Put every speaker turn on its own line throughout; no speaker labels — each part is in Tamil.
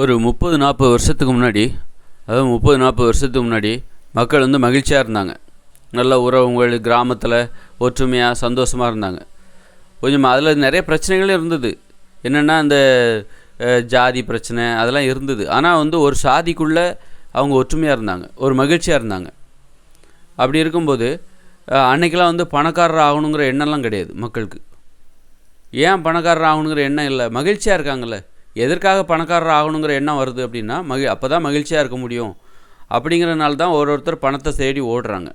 ஒரு 30-40 வருஷத்துக்கு முன்னாடி, அதாவது 30-40 வருஷத்துக்கு முன்னாடி மக்கள் வந்து மகிழ்ச்சியாக இருந்தாங்க. நல்ல உறவுகள், கிராமத்தில் ஒற்றுமையாக சந்தோஷமாக இருந்தாங்க. கொஞ்சம் அதில் நிறைய பிரச்சனைகளும் இருந்தது. என்னென்னா அந்த ஜாதி பிரச்சனை அதெல்லாம் இருந்தது. ஆனால் வந்து ஒரு சாதிக்குள்ளே அவங்க ஒற்றுமையாக இருந்தாங்க, ஒரு மகிழ்ச்சியாக இருந்தாங்க. அப்படி இருக்கும்போது அன்றைக்கெலாம் வந்து பணக்காரர் ஆகணுங்கிற எண்ணம்லாம் கிடையாது மக்களுக்கு. ஏன் பணக்காரர் ஆகணுங்கிற எண்ணம் இல்லை? மகிழ்ச்சியாக இருக்காங்கல்ல. எதற்காக பணக்காரர் ஆகணுங்கிற எண்ணம் வருது அப்படின்னா அப்போ தான் மகிழ்ச்சியாக இருக்க முடியும் அப்படிங்கிறனால தான் ஒருத்தர் பணத்தை தேடி ஓடுறாங்க.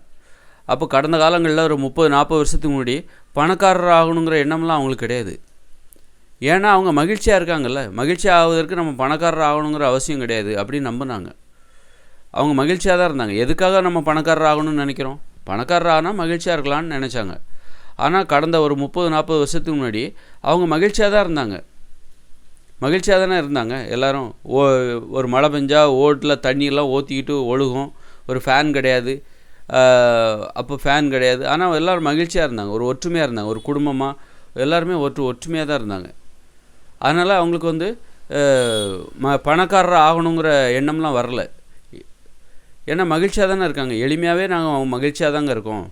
அப்போ கடந்த காலங்களில் ஒரு 30-40 வருஷத்துக்கு முன்னாடி பணக்காரர் ஆகணுங்கிற எண்ணம்லாம் அவங்களுக்கு கிடையாது. ஏன்னா அவங்க மகிழ்ச்சியாக இருக்காங்கல்ல. மகிழ்ச்சி ஆகுவதற்கு நம்ம பணக்காரர் ஆகணுங்கிற அவசியம் கிடையாது அப்படின்னு நம்பினாங்க. அவங்க மகிழ்ச்சியாக தான் இருந்தாங்க. எதுக்காக நம்ம பணக்காரர் ஆகணும்னு நினைக்கிறோம்? பணக்காரர் ஆனால் மகிழ்ச்சியாக இருக்கலாம்னு நினச்சாங்க. ஆனால் கடந்த ஒரு 30-40 வருஷத்துக்கு முன்னாடி அவங்க மகிழ்ச்சியாக தான் இருந்தாங்க. மகிழ்ச்சியாக தானே இருந்தாங்க எல்லோரும். ஒரு மழை பெஞ்சால் ஓட்டில் தண்ணியெல்லாம் ஊற்றிக்கிட்டு ஒழுகும். ஒரு ஃபேன் கிடையாது, அப்போ ஃபேன் கிடையாது. ஆனால் எல்லோரும் மகிழ்ச்சியாக இருந்தாங்க, ஒரு ஒற்றுமையாக இருந்தாங்க, ஒரு குடும்பமாக எல்லாருமே ஒற்றுமையாக தான் இருந்தாங்க. அதனால் அவங்களுக்கு வந்து பணக்காரர் ஆகணுங்கிற எண்ணம்லாம் வரல. ஏன்னா மகிழ்ச்சியாக தானே இருக்காங்க. எளிமையாகவே நாங்கள் மகிழ்ச்சியாக தாங்க இருக்கோம்.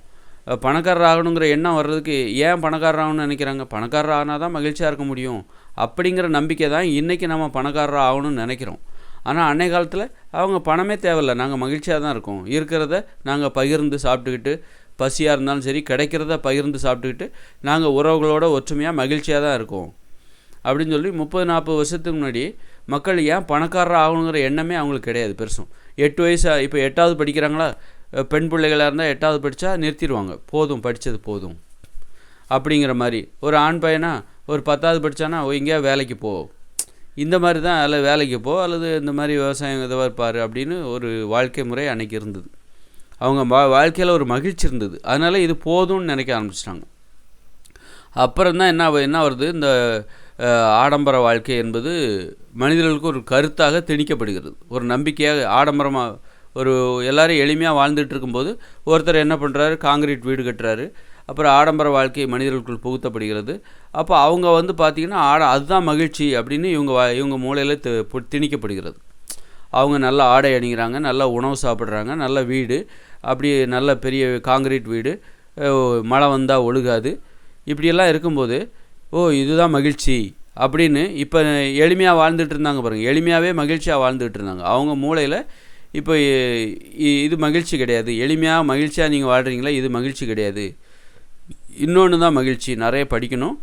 பணக்காரர் ஆகணுங்கிற எண்ணம் வர்றதுக்கு ஏன் பணக்காரர் ஆகணும்னு நினைக்கிறாங்க? பணக்காரர் ஆனால் தான் மகிழ்ச்சியாக இருக்க முடியும் அப்படிங்கிற நம்பிக்கை தான் இன்றைக்கி நம்ம பணக்காரர் ஆகணும்னு நினைக்கிறோம். ஆனால் அன்றைய காலத்தில் அவங்க பணமே தேவையில்லை, நாங்கள் மகிழ்ச்சியாக தான் இருக்கோம். இருக்கிறத நாங்கள் பகிர்ந்து சாப்பிட்டுக்கிட்டு, பசியாக இருந்தாலும் சரி கிடைக்கிறத பகிர்ந்து சாப்பிட்டுக்கிட்டு நாங்கள் உறவுகளோட ஒற்றுமையாக மகிழ்ச்சியாக தான் இருக்கோம் அப்படின்னு சொல்லி 30-40 வருஷத்துக்கு முன்னாடி மக்கள் ஏன் பணக்காரர் ஆகணுங்கிற எண்ணமே அவங்களுக்கு கிடையாது. பெருசும் 8 வயசு, இப்போ 8வது படிக்கிறாங்களா, பெண் பிள்ளைகளாக இருந்தால் 8வது படித்தா நிறுத்திடுவாங்க, போதும் படித்தது போதும் அப்படிங்கிற மாதிரி. ஒரு ஆண் பையனா ஒரு 10வது படித்தானா எங்கேயா வேலைக்கு போ, இந்த மாதிரி தான், அதில் வேலைக்கு போ அல்லது இந்த மாதிரி விவசாயம் இதை இருப்பார் அப்படின்னு ஒரு வாழ்க்கை முறை அன்றைக்கி இருந்தது. அவங்க வாழ்க்கையில் ஒரு மகிழ்ச்சி இருந்தது. அதனால் இது போதும்னு நினைக்க ஆரம்பிச்சிட்டாங்க. அப்புறம் தான் என்ன வருது, இந்த ஆடம்பர வாழ்க்கை என்பது மனிதர்களுக்கு ஒரு கருத்தாக திணிக்கப்படுகிறது, ஒரு நம்பிக்கையாக. ஆடம்பரமாக ஒரு எல்லோரும் எளிமையாக வாழ்ந்துட்டு இருக்கும்போது ஒருத்தர் என்ன பண்ணுறாரு, காங்கிரீட் வீடு கட்டுறாரு. அப்புறம் ஆடம்பர வாழ்க்கை மனிதர்களுக்குள் புகுத்தப்படுகிறது. அப்போ அவங்க வந்து பார்த்திங்கன்னா அதுதான் மகிழ்ச்சி அப்படின்னு இவங்க மூளையில் திணிக்கப்படுகிறது. அவங்க நல்ல ஆடை அணிகிறாங்க, நல்ல உணவு சாப்பிட்றாங்க, நல்ல வீடு, அப்படி நல்ல பெரிய காங்கிரீட் வீடு, மழை வந்தால் ஒழுகாது, இப்படியெல்லாம் இருக்கும்போது இதுதான் மகிழ்ச்சி அப்படின்னு இப்போ எளிமையாக வாழ்ந்துட்டு இருந்தாங்க பாருங்கள். எளிமையாகவே மகிழ்ச்சியாக வாழ்ந்துட்டு இருந்தாங்க. அவங்க மூளையில் இப்போ இது மகிழ்ச்சி கிடையாது, எளிமையாக மகிழ்ச்சியாக நீங்கள் வாழ்கிறீங்களா, இது மகிழ்ச்சி கிடையாது. இன்னொன்று தான் மகிழ்ச்சி, நிறைய படிக்கணும்,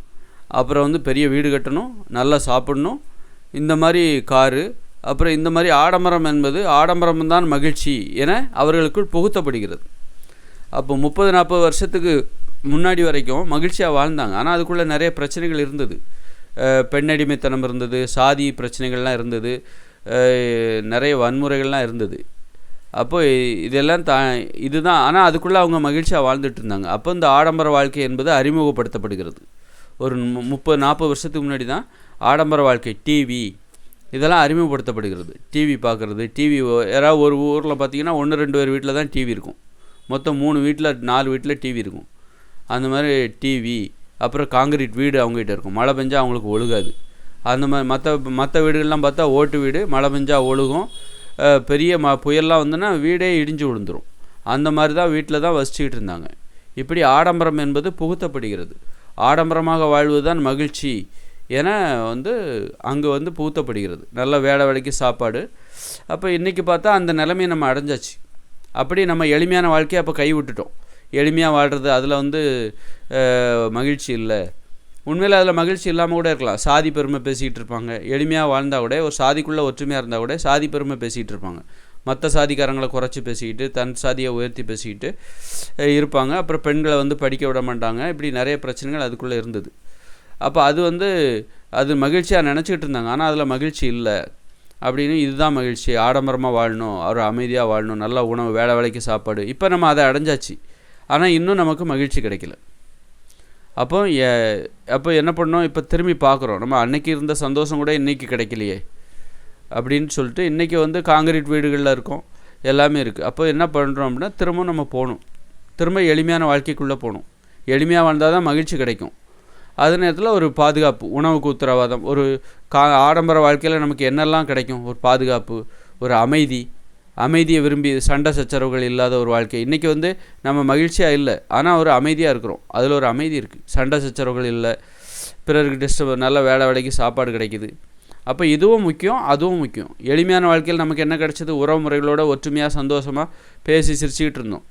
அப்புறம் வந்து பெரிய வீடு கட்டணும், நல்லா சாப்பிடணும், இந்த மாதிரி காரு, அப்புறம் இந்த மாதிரி ஆடம்பரம் என்பது ஆடம்பரம் தான் மகிழ்ச்சி என அவர்களுக்குள் புகுத்தப்படுகிறது. அப்போ 30-40 வருஷத்துக்கு முன்னாடி வரைக்கும் மகிழ்ச்சியாக வாழ்ந்தாங்க. ஆனால் அதுக்குள்ளே நிறைய பிரச்சனைகள் இருந்தது. பெண்ணடிமைத்தனம் இருந்தது, சாதி பிரச்சனைகள்லாம் இருந்தது, நிறைய வன்முறைகள்லாம் இருந்தது. அப்போ இதெல்லாம் இதுதான். ஆனால் அதுக்குள்ளே அவங்க மகிழ்ச்சியாக வாழ்ந்துட்டு இருந்தாங்க. அப்போ இந்த ஆடம்பர வாழ்க்கை என்பது அறிமுகப்படுத்தப்படுகிறது. ஒரு 30-40 வருஷத்துக்கு முன்னாடி தான் ஆடம்பர வாழ்க்கை, டிவி இதெல்லாம் அறிமுகப்படுத்தப்படுகிறது. டிவி பார்க்குறது, டிவி யாராவது ஒரு ஊரில் பார்த்திங்கன்னா 1-2 பேர் வீட்டில் தான் டிவி இருக்கும். மொத்தம் 3 வீட்டில் 4 வீட்டில் டிவி இருக்கும். அந்த மாதிரி டிவி, அப்புறம் காங்கிரீட் வீடு அவங்ககிட்ட இருக்கும். மழை பெஞ்சால் அவங்களுக்கு ஒழுகாது. அந்த மாதிரி மற்ற வீடுகள்லாம் பார்த்தா ஓட்டு வீடு, மழை பெஞ்சால் ஒழுகும். பெரிய புயல்லாம் வந்துன்னா வீடே இடிஞ்சு விழுந்துடும். அந்த மாதிரி தான் வீட்டில் தான் வசிச்சுக்கிட்டு இருந்தாங்க. இப்படி ஆடம்பரம் என்பது புகுத்தப்படுகிறது. ஆடம்பரமாக வாழ்வது தான் மகிழ்ச்சி என வந்து அங்கே வந்து புகுத்தப்படுகிறது. நல்ல வேலைக்கு சாப்பாடு. அப்போ இன்றைக்கி பார்த்தா அந்த நிலைமையை நம்ம அடைஞ்சாச்சு. அப்படி நம்ம எளிமையான வாழ்க்கையை அப்போ கை விட்டுட்டோம். எளிமையாக வாழ்கிறது அதில் வந்து மகிழ்ச்சி இல்லை. உண்மையில் அதில் மகிழ்ச்சி இல்லாமல் கூட இருக்கலாம். சாதி பெருமை பேசிக்கிட்டு இருப்பாங்க. எளிமையாக வாழ்ந்தால் கூட, ஒரு சாதிக்குள்ளே ஒற்றுமையாக இருந்தால் கூட சாதி பெருமை பேசிக்கிட்டு இருப்பாங்க. மற்ற சாதிக்காரங்களை குறைச்சி பேசிக்கிட்டு, தன் சாதியை உயர்த்தி பேசிக்கிட்டு இருப்பாங்க. அப்புறம் பெண்களை வந்து படிக்க விட மாட்டாங்க. இப்படி நிறைய பிரச்சனைகள் அதுக்குள்ளே இருந்தது. அப்போ அது மகிழ்ச்சியாக நினச்சிக்கிட்டு இருந்தாங்க. ஆனால் அதில் மகிழ்ச்சி இல்லை அப்படின்னு. இதுதான் மகிழ்ச்சி, ஆடம்பரமாக வாழணும், ஒரு அமைதியாக வாழணும், நல்ல உணவு, வேலைக்கு சாப்பாடு. இப்போ நம்ம அதை அடைஞ்சாச்சு. ஆனால் இன்னும் நமக்கு மகிழ்ச்சி கிடைக்கல. அப்போ என்ன பண்ணோம், இப்போ திரும்பி பார்க்குறோம், நம்ம அன்னைக்கு இருந்த சந்தோஷம் கூட இன்றைக்கி கிடைக்கலையே அப்படின்னு சொல்லிட்டு இன்றைக்கி வந்து காங்கிரீட் வீடுகளில் இருக்கோம், எல்லாமே இருக்குது. அப்போ என்ன பண்ணுறோம் அப்படின்னா திரும்ப நம்ம போகணும், திரும்ப எளிமையான வாழ்க்கைக்குள்ளே போகணும். எளிமையாக வாழ்ந்தால் தான் மகிழ்ச்சி கிடைக்கும். அதே நேரத்தில் ஒரு பாதுகாப்பு, உணவுக்கு உத்தரவாதம், ஒரு ஆடம்பர வாழ்க்கையில் நமக்கு என்னெல்லாம் கிடைக்கும், ஒரு பாதுகாப்பு, ஒரு அமைதியை விரும்பி சண்டை சச்சரவுகள் இல்லாத ஒரு வாழ்க்கை. இன்றைக்கி வந்து நம்ம மகிழ்ச்சியாக இல்லை, ஆனால் ஒரு அமைதியாக இருக்கிறோம், அதில் ஒரு அமைதி இருக்குது. சண்டை சச்சரவுகள் இல்லை, பிறருக்கு டிஸ்டர்ப், நல்ல வேலைக்கு சாப்பாடு கிடைக்குது. அப்போ இதுவும் முக்கியம், அதுவும் முக்கியம். எளிமையான வாழ்க்கையில் நமக்கு என்ன கிடைச்சது, உறவு முறைகளோட ஒற்றுமையாக சந்தோஷமாக பேசி சிரிச்சுக்கிட்டு இருந்தோம்.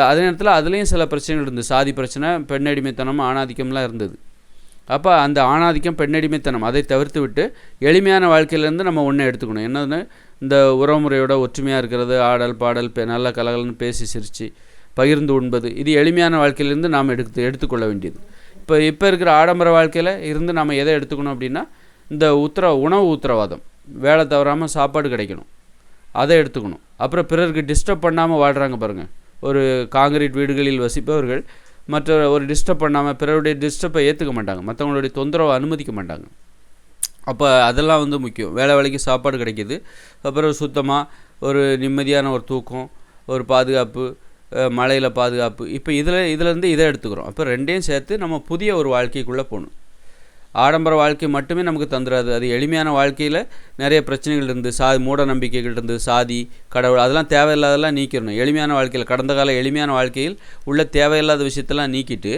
அதே நேரத்தில் அதுலேயும் சில பிரச்சனைகள் இருந்தது. சாதி பிரச்சனை, பெண்ணடிமைத்தனம், ஆணாதிக்கம்லாம் இருந்தது. அப்போ அந்த ஆணாதிக்கம், பெண்ணடிமைத்தனம் அதை தவிர்த்து விட்டு எளிமையான வாழ்க்கையிலேருந்து நம்ம ஒன்றை எடுத்துக்கணும். என்னதுன்னு, இந்த உறவுமுறையோட ஒற்றுமையாக இருக்கிறது, ஆடல் பாடல், நல்ல கலகலன்னு பேசி சிரித்து பகிர்ந்து உண்பது, இது எளிமையான வாழ்க்கையிலேருந்து நாம் எடுத்துக்கொள்ள வேண்டியது. இப்போ இருக்கிற ஆடம்பர வாழ்க்கையில் இருந்து நம்ம எதை எடுத்துக்கணும் அப்படின்னா, இந்த உணவு உத்தரவாதம், வேலை தவறாமல் சாப்பாடு கிடைக்கணும், அதை எடுத்துக்கணும். அப்புறம் பிறருக்கு டிஸ்டர்ப் பண்ணாமல் வாழ்கிறாங்க பாருங்கள். ஒரு காங்கிரீட் வீடுகளில் வசிப்பவர்கள் மற்ற ஒரு டிஸ்டர்ப் பண்ணாமல், பிறருடைய டிஸ்டர்பை ஏற்றுக்க மாட்டாங்க, மற்றவங்களுடைய தொந்தரவை அனுமதிக்க மாட்டாங்க. அப்போ அதெல்லாம் வந்து முக்கியம். வேலைக்கு சாப்பாடு கிடைக்கிது, அப்புறம் சுத்தமாக ஒரு நிம்மதியான ஒரு தூக்கம், ஒரு பாதுகாப்பு, மழையில் பாதுகாப்பு. இப்போ இதிலேருந்து இதை எடுத்துக்கிறோம். அப்போ ரெண்டையும் சேர்த்து நம்ம புதிய ஒரு வாழ்க்கைக்குள்ளே போகணும். ஆடம்பர வாழ்க்கை மட்டுமே நமக்கு தந்துடாது. அது எளிமையான வாழ்க்கையில் நிறைய பிரச்சனைகள் இருந்து, மூட நம்பிக்கைகள் இருந்து, சாதி, கடவுள், அதெல்லாம் தேவையில்லாதெல்லாம் நீக்கிடணும். எளிமையான வாழ்க்கையில், கடந்த கால எளிமையான வாழ்க்கையில் உள்ள தேவையில்லாத விஷயத்தெல்லாம் நீக்கிட்டு,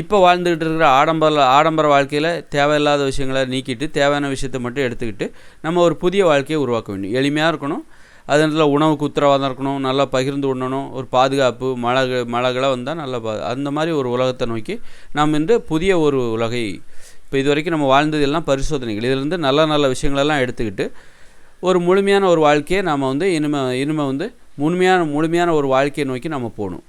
இப்போ வாழ்ந்துக்கிட்டு இருக்கிற ஆடம்பர வாழ்க்கையில் தேவையில்லாத விஷயங்களை நீக்கிட்டு தேவையான விஷயத்தை மட்டும் எடுத்துக்கிட்டு நம்ம ஒரு புதிய வாழ்க்கையை உருவாக்க வேண்டும். எளிமையாக இருக்கணும், அது நேரத்தில் உணவுக்கு உத்தரவாதம் இருக்கணும், நல்லா பகிர்ந்து உண்ணணும், ஒரு பாதுகாப்பு, மழைகளை வந்தால் நல்லா அந்த மாதிரி ஒரு உலகத்தை நோக்கி நாம் இன்று புதிய ஒரு உலகை, இப்போ இது வரைக்கும் நம்ம வாழ்ந்தது எல்லாம் பரிசோதனைகள், இதிலிருந்து நல்ல நல்ல விஷயங்களெல்லாம் எடுத்துக்கிட்டு ஒரு முழுமையான ஒரு வாழ்க்கையை நாம் வந்து இனிமே வந்து முழுமையான ஒரு வாழ்க்கையை நோக்கி நம்ம போகணும்.